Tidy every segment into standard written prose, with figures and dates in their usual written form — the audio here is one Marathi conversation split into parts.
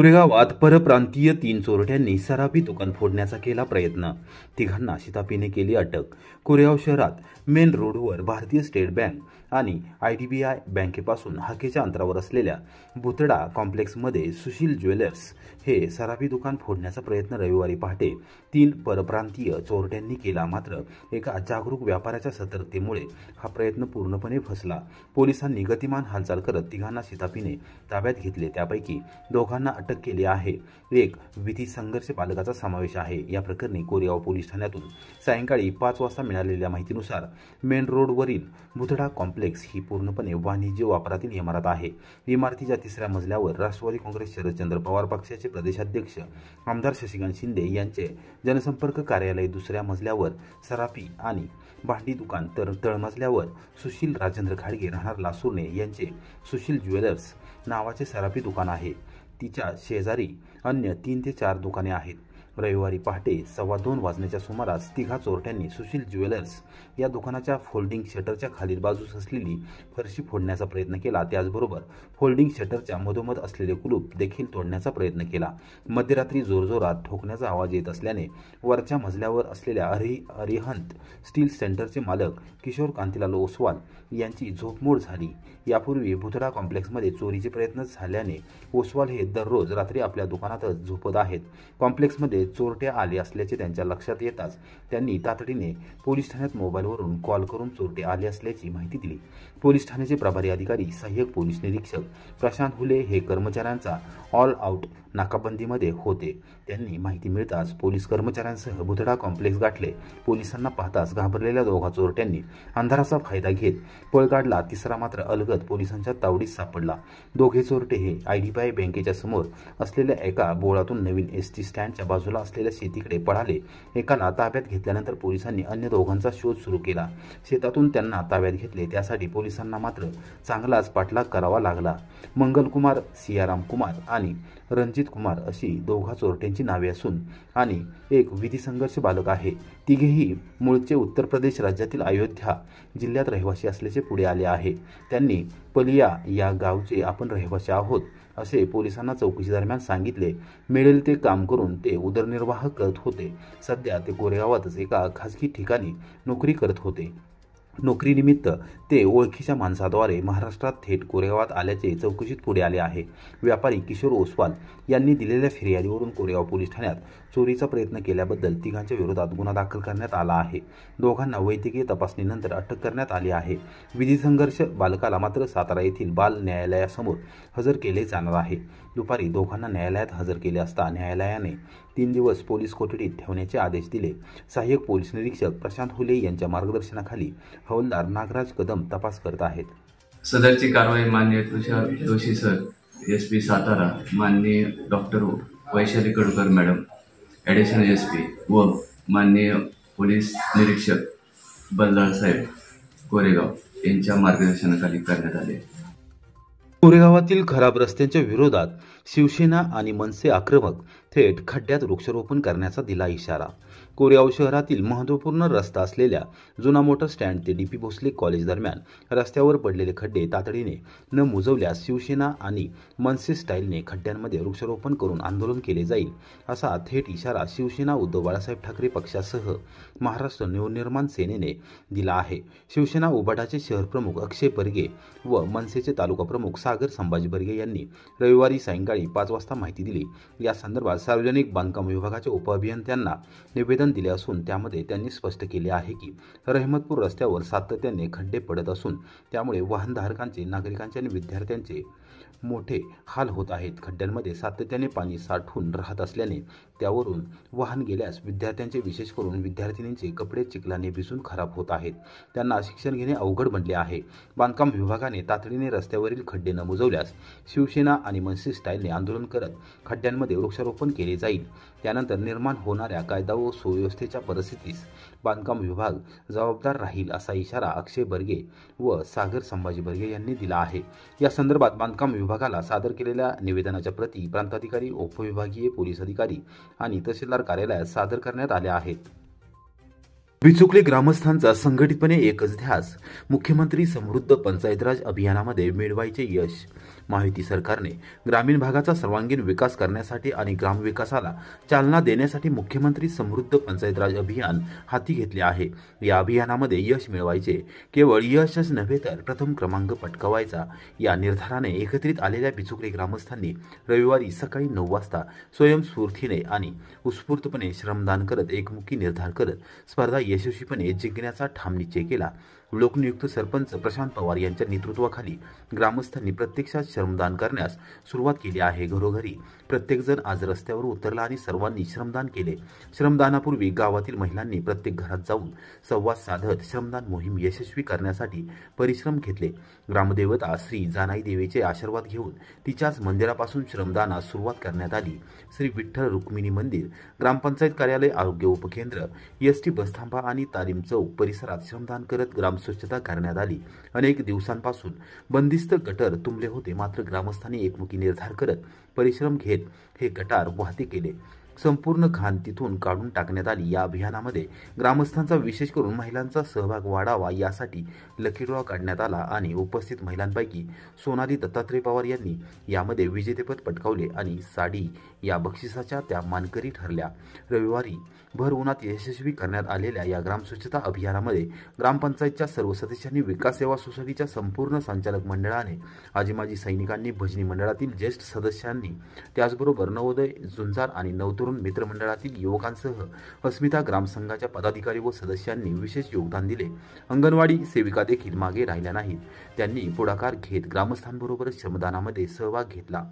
कोरेगावात परप्रांतीय 3 चोरट्यांनी सराफी दुकान फोडण्याचा केला प्रयत्न, तिघांना शिताफीने केली अटक। कोरेगाव शहरात मेन रोडवर भारतीय स्टेट बँक आणि IDBI बँकेपासून हाकेच्या अंतरावर असलेल्या भुतडा कॉम्प्लेक्समध्ये सुशील ज्वेलर्स हे सराफी दुकान फोडण्याचा प्रयत्न रविवारी पहाटे 3 परप्रांतीय चोरट्यांनी केला। मात्र एका जागरूक व्यापाऱ्याच्या सतर्कतेमुळे हा प्रयत्न पूर्णपणे फसला। पोलिसांनी गतिमान हालचाल करत तिघांना शिताफीने ताब्यात घेतले। त्यापैकी दोघांना अटक केली आहे। एक विधी संघर्ष बालकाचा समावेश आहे। या प्रकरणी कोरेगाव पोलीस ठाण्यातून सायंकाळी 5 वाजता मिळालेल्या माहितीनुसार मेन रोडवरील भुतडा कॉम्प्लेक्स ही पूर्णपणे वाणिज्य वापरातील इमारत आहे। इमारतीच्या 3ऱ्या मजल्यावर राष्ट्रवादी काँग्रेस शरदचंद्र पवार पक्षाचे प्रदेशाध्यक्ष आमदार शशिकांत शिंदे यांचे जनसंपर्क कार्यालय, 2ऱ्या मजल्यावर सराफी आणि भांडी दुकान तर तळमजल्यावर सुशील राजेंद्र खाडगे राहणार लासूरने यांचे सुशील ज्वेलर्स नावाचे सराफी दुकान आहे। तिच्या शेजारी अन्य 3 ते 4 दुकाने आहेत। रविवारी पहाटे 2:15 वाजण्याच्या सुमारास तिघा चोरट्यांनी सुशील ज्वेलर्स या दुकानाच्या फोल्डिंग शटरच्या खालील बाजूस असलेली फरशी फोडण्याचा प्रयत्न केला। त्याचबरोबर फोल्डिंग शटरच्या मधोमध असलेले कुलूप देखील तोडण्याचा प्रयत्न केला। मध्यरात्री जोरजोरात ठोकण्याचा आवाज येत असल्याने वरच्या मजल्यावर असलेल्या अरिहंत स्टील सेंटरचे मालक किशोर कांतीलाल ओसवाल यांची झोपमोड झाली। यापूर्वी भुतडा कॉम्प्लेक्समध्ये चोरीचे प्रयत्न झाल्याने ओसवाल हे दररोज रात्री आपल्या दुकानातच झोपत आहेत। कॉम्प्लेक्समध्ये चोरटे आले असल्याचे त्यांच्या लक्षात येताच त्यांनी तातडीने पोलीस ठाण्यात मोबाईलवरून कॉल करून चोरटे आले असल्याची माहिती दिली। पोलीस ठाण्याचे प्रभारी अधिकारी सहाय्यक पोलीस निरीक्षक प्रशांत हुले हे कर्मचाऱ्यांचा ऑल आउट नाकाबंदीमध्ये होते। त्यांनी माहिती मिळताच पोलीस कर्मचाऱ्यांसह भुतडा कॉम्प्लेक्स गाठले। पोलिसांना पाहताच घाबरलेल्या दोघा चोरट्यांनी अंधाराचा फायदा घेत पळ काढला। 3रा मात्र अलगद पोलिसांच्या तावडीत सापडला। दोघे चोरटे हे IDBI बँकेच्या समोर असलेल्या एका बोळातून नवीन ST स्टँडच्या बाजूला असलेल्या शेतीकडे पळाले। एकाला ताब्यात घेतल्यानंतर पोलिसांनी अन्य दोघांचा शोध सुरू केला। शेतातून त्यांना ताब्यात घेतले, त्यासाठी पोलिसांना मात्र चांगलाच पाठलाग करावा लागला। मंगल कुमार, सियाराम कुमार आणि रणजित कुमार अशी दोघा चोरट्यांची नावे असून आणि एक विधी संघर्ष बालक आहे। तिघेही मूळचे उत्तर प्रदेश राज्यातील अयोध्या जिल्ह्यात रहिवासी असल्याचे पुढे आले आहे। त्यांनी पलिया या गावचे आपण रहिवासी आहोत असे पोलिसांना चौकशी दरम्यान सांगितले। मिळेल ते काम करून ते उदरनिर्वाह करत होते। सध्या ते कोरेगावातच एका खासगी ठिकाणी नोकरी करत होते। नोकरीनिमित्त ते ओळखीच्या माणसाद्वारे महाराष्ट्रात थेट कोरेगावात आल्याचे चौकशीत पुढे आले आहे। व्यापारी किशोर ओसवाल यांनी दिलेल्या फिर्यादीवरून कोरेगाव पोलीस ठाण्यात चोरीचा प्रयत्न केल्याबद्दल तिघांच्या विरोधात गुन्हा दाखल करण्यात आला आहे। दोघांना वैद्यकीय तपासणीनंतर अटक करण्यात आली आहे। विधी संघर्ष बालकाला मात्र सातारा येथील बाल न्यायालयासमोर हजर केले जाणार आहे। दुपारी दोघांना न्यायालयात हजर केले असता न्यायालयाने 3 दिवस पोलीस कोठडीत ठेवण्याचे आदेश दिले। सहाय्यक पोलीस निरीक्षक प्रशांत हुले यांच्या मार्गदर्शनाखाली हवालदार नागराज कदम तपास करत आहेत। सदरची कारवाई माननीय तुषार जोशी सर, SP सातारा, माननीय doctor Vaishali Kadkar madam, additional SP व माननीय पोलीस निरीक्षक बल्लाळ साहेब कोरेगाव यांच्या मार्गदर्शनाखाली करण्यात आले। कोरेगावातील खराब रस्त्यांच्या विरोधात शिवसेना आणि मनसे आक्रमक, थेट खड्ड्यात वृक्षारोपण करण्याचा दिला इशारा। कोरेगाव शहरातील महत्त्वपूर्ण रस्ता असलेल्या जुना मोटर स्टँड ते DP भोसले कॉलेज दरम्यान रस्त्यावर पडलेले खड्डे तातडीने न मुजवल्यास शिवसेना आणि मनसे स्टाईलने खड्ड्यांमध्ये वृक्षारोपण करून आंदोलन केले जाईल, असा थेट इशारा शिवसेना उद्धव बाळासाहेब ठाकरे पक्षासह महाराष्ट्र नवनिर्माण सेनेने दिला आहे। शिवसेना उबाटाचे शहर प्रमुख अक्षय बर्गे व मनसेचे तालुका प्रमुख सागर संभाजी बर्गे यांनी रविवारी सायंकाळी 5 वाजता माहिती दिली। या संदर्भात सार्वजनिक बांधकाम विभागाच्या उपअभियंत्यांना निवेदन दिले असून त्यामध्ये त्यांनी स्पष्ट केले आहे की रहमतपूर रस्त्यावर सातत्याने खड्डे पडत असून त्यामुळे वाहनधारकांचे, नागरिकांचे आणि विद्यार्थ्यांचे मोठे हाल होत आहेत। खड्ड्यांमध्ये सातत्याने पाणी साठून राहत असल्याने त्यावरून वाहन गेल्यास विद्यार्थ्यांचे, विशेष करून विद्यार्थिनींचे कपडे चिखलाने भिजून खराब होत आहेत। त्यांना शिक्षण घेणे अवघड बनले आहे। बांधकाम विभागाने तातडीने रस्त्यावरील खड्डे न बुजवल्यास शिवसेना आणि मनसे स्टाईलने आंदोलन करत खड्ड्यांमध्ये वृक्षारोपण केले जाईल। त्यानंतर निर्माण होणाऱ्या कायदा व सुव्यवस्थेच्या परिस्थितीस बांधकाम विभाग जबाबदार राहील, असा इशारा अक्षय बर्गे व सागर संभाजी बर्गे यांनी दिला आहे। या संदर्भात बांधकाम विभागाला सादर केलेल्या निवेदनाच्या प्रती प्रांताधिकारी, उपविभागीय पोलीस अधिकारी आणि तहसीलदार कार्यालयात सादर करण्यात आल्या आहेत। बिचुकले ग्रामस्थांचा संघटितपणे एकच ध्यास, मुख्यमंत्री समृद्ध पंचायतराज अभियानामध्ये मिळवायचे यश। महायुती सरकारने ग्रामीण भागाचा सर्वांगीण विकास करण्यासाठी आणि ग्रामविकासाला चालना देण्यासाठी मुख्यमंत्री समृद्ध पंचायत राज अभियान हाती घेतले आहे। या अभियानामध्ये यश मिळवायचे, केवळ यशच नव्हे तर प्रथम क्रमांक पटकावायचा या निर्धाराने एकत्रित आलेल्या बिचुकले ग्रामस्थांनी रविवारी सकाळी 9 वाजता स्वयंस्फूर्तीने आणि उत्स्फूर्तपणे श्रमदान करत एकमुखी निर्धार करत स्पर्धा यशस्वीपणे जिंकण्याचा ठाम निश्चय केला। लोकनियुक्त सरपंच प्रशांत पवार यांच्या नेतृत्वाखाली ग्रामस्थांनी प्रत्यक्षात श्रमदान करण्यास सुरुवात केली आहे। घरोघरी प्रत्येकजण आज रस्त्यावर उतरला आणि सर्वांनी श्रमदान केले। श्रमदानापूर्वी गावातील महिलांनी प्रत्येक घरात जाऊन संवाद साधत श्रमदान मोहीम यशस्वी करण्यासाठी परिश्रम घेतले। ग्रामदेवता श्री जानाई देवीचे आशीर्वाद घेऊन तिच्याच मंदिरापासून श्रमदानास सुरुवात करण्यात आली। श्री विठ्ठल रुक्मिणी मंदिर, ग्रामपंचायत कार्यालय, आरोग्य उपकेंद्र, एसटी बसथांबा आणि तालीम चौक परिसरात श्रमदान करत ग्राम स्वच्छता करण्यात आली। अनेक दिवसांपासून बंदिस्त गटर तुंबले होते, मात्र ग्रामस्थांनी एकमुखी निर्धार करत परिश्रम घेत हे गटार वाहते केले। संपूर्ण घाण तिथून काढून टाकण्यात आली। या अभियानामध्ये ग्रामस्थांचा, विशेष करून महिलांचा सहभाग वाढावा यासाठी लकी ड्रॉ काढण्यात आला आणि उपस्थित महिलांपैकी सोनाली दत्तात्रय पवार यांनी यामध्ये विजेतेपद पटकावले आणि साडी या बक्षिसाच्या त्या मानकरी ठरल्या। रविवारी भर उन्हात यशस्वी करण्यात आलेल्या या ग्रामस्वच्छता अभियानामध्ये ग्रामपंचायतच्या सर्व सदस्यांनी, विकास सेवा सोसायटीच्या संपूर्ण संचालक मंडळाने, आजी माजी सैनिकांनी, भजनी मंडळातील ज्येष्ठ सदस्यांनी, त्याचबरोबर नवोदय, झुंजार आणि नवतरुण मित्रमंडळातील युवकांसह अस्मिता ग्रामसंघाच्या पदाधिकारी व सदस्यांनी विशेष योगदान दिले। अंगणवाडी सेविका देखील मागे राहिल्या नाहीत, त्यांनी पुढाकार घेत ग्रामस्थांबरोबर श्रमदानामध्ये सहभाग घेतला।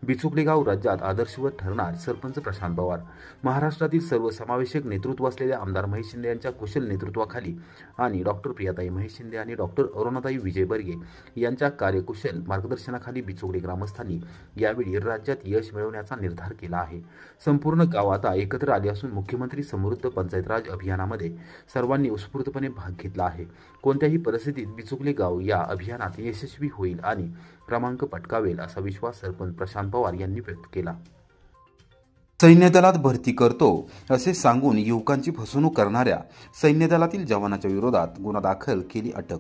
बिचुकले गाव राज्यात आदर्शवत ठरणार, सरपंच प्रशांत पवार। महाराष्ट्रातील सर्वसमावेशक नेतृत्व असलेल्या आमदार महेश शिंदे यांच्या कुशल नेतृत्वाखाली आणि डॉक्टर प्रियाताई महेश शिंदे आणि डॉक्टर अरुणाताई विजय बर्गे यांच्या कार्यकुशल मार्गदर्शनाखाली बिचुकले ग्रामस्थांनी यावेळी राज्यात यश मिळवण्याचा निर्धार केला आहे। संपूर्ण गाव आता एकत्र आले असून मुख्यमंत्री समृद्ध पंचायत राज अभियानामध्ये सर्वांनी उत्स्फूर्तपणे भाग घेतला आहे। कोणत्याही परिस्थितीत बिचुकले गाव या अभियानात यशस्वी होईल आणि क्रमांक पटकावेल असा विश्वास सरपंच प्रशांत पवार यांनी व्यक्त केला। सैन्य दलात भरती करतो असे सांगून युवकांची फसवणूक करणाऱ्या सैन्य दलातील जवानाच्या विरोधात गुन्हा दाखल केली अटक।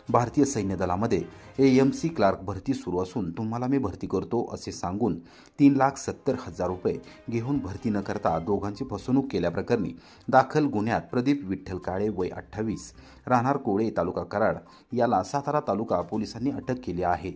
भारतीय सैन्य दलामध्ये AMC क्लार्क भरती सुरू असून तुम्हाला मी भरती करतो असे सांगून 3,70,000 रुपये घेऊन भरती न करता दोघांची फसवणूक केल्याप्रकरणी दाखल गुन्ह्यात प्रदीप विठ्ठल काळे वय 28 राहणार कोळे तालुका कराड याला सातारा तालुका पोलिसांनी अटक केली आहे।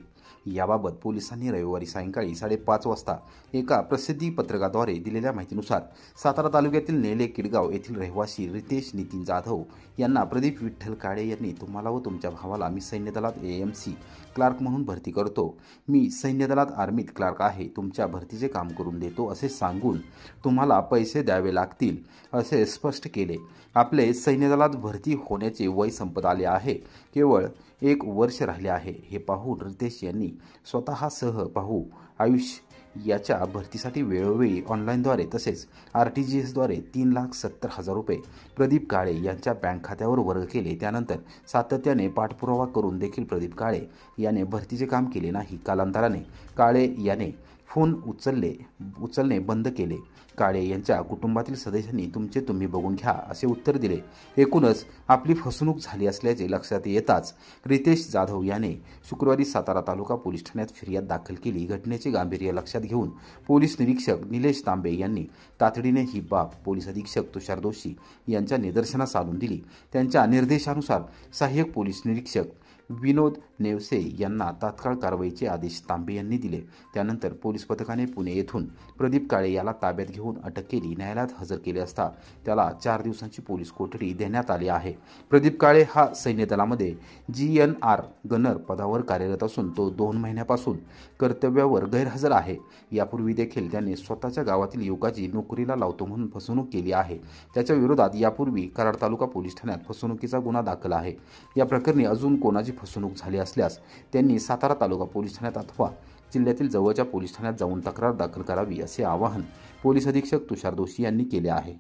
याबाबत पोलिसांनी रविवारी सायंकाळी 5:30 वाजता एका प्रसिद्धी पत्रकाद्वारे दिलेल्या माहितीनुसार सातारा तालुक्यातील नेले किडगाव येथील रहिवासी रितेश नितीन जाधव यांना प्रदीप विठ्ठल काळे यांनी तुम्हाला व तुमच्या भावाला मी सैन्य दलात AMC क्लार्क म्हणून भरती करतो, मी सैन्य दलात आर्मीत क्लार्क आहे, तुमच्या भरतीचे काम करून देतो असे सांगून तुम्हाला पैसे द्यावे लागतील असे स्पष्ट केले। आपले सैन्य दलात भरती होण्याचे वय संपत आले आहे, केवळ 1 वर्ष राहिले आहे हे पाहून रितेश यांनी स्वतःसह भाऊ आयुष याच्या भरतीसाठी वेळोवेळी ऑनलाईनद्वारे तसेच RTGSद्वारे 3,70,000 रुपये प्रदीप काळे यांच्या बँक खात्यावर वर्ग केले। त्यानंतर सातत्याने पाठपुरावा करून देखील प्रदीप काळे याने भरतीचे काम केले नाही। कालांतराने काळे याने फोन उचलणे बंद केले। काळे यांच्या कुटुंबातील सदस्यांनी तुमचे तुम्ही बघून घ्या असे उत्तर दिले। एकूणच आपली फसवणूक झाली असल्याचे लक्षात येताच रितेश जाधव याने शुक्रवारी सातारा तालुका पोलीस ठाण्यात फिर्याद दाखल केली। घटनेचे गांभीर्य लक्षात घेऊन पोलीस निरीक्षक निलेश तांबे यांनी तातडीने ही बाब पोलीस अधीक्षक तुषार दोशी यांच्या निदर्शनास आणून दिली। त्यांच्या निर्देशानुसार सहाय्यक पोलीस निरीक्षक विनोद नेवसे यांना तात्काळ कारवाईचे आदेश तांबे यांनी दिले। त्यानंतर पोलीस पथकाने पुणे येथून प्रदीप काळे याला ताब्यात घेऊन अटक केली। न्यायालयात हजर केले असता त्याला 4 दिवसांची पोलीस कोठडी देण्यात आली आहे। प्रदीप काळे हा सैन्य दलामध्ये GNR गनर पदावर कार्यरत असून तो 2 महिन्यापासून कर्तव्यावर गैरहजर आहे। यापूर्वी देखील त्याने स्वतःच्या गावातील युवकाची नोकरीला लावतो म्हणून फसवणूक केली आहे। त्याच्या विरोधात यापूर्वी कराड तालुका पोलीस ठाण्यात फसवणुकीचा गुन्हा दाखल आहे। या प्रकरणी अजून कोणाची फसवणूक झाली असल्यास त्यांनी सातारा तालुका पोलीस ठाण्यात अथवा जिल्ह्यातील जवळच्या पोलीस ठाण्यात जाऊन तक्रार दाखल करावी असे आवाहन पोलीस अधीक्षक तुषार दोशी यांनी केले आहे।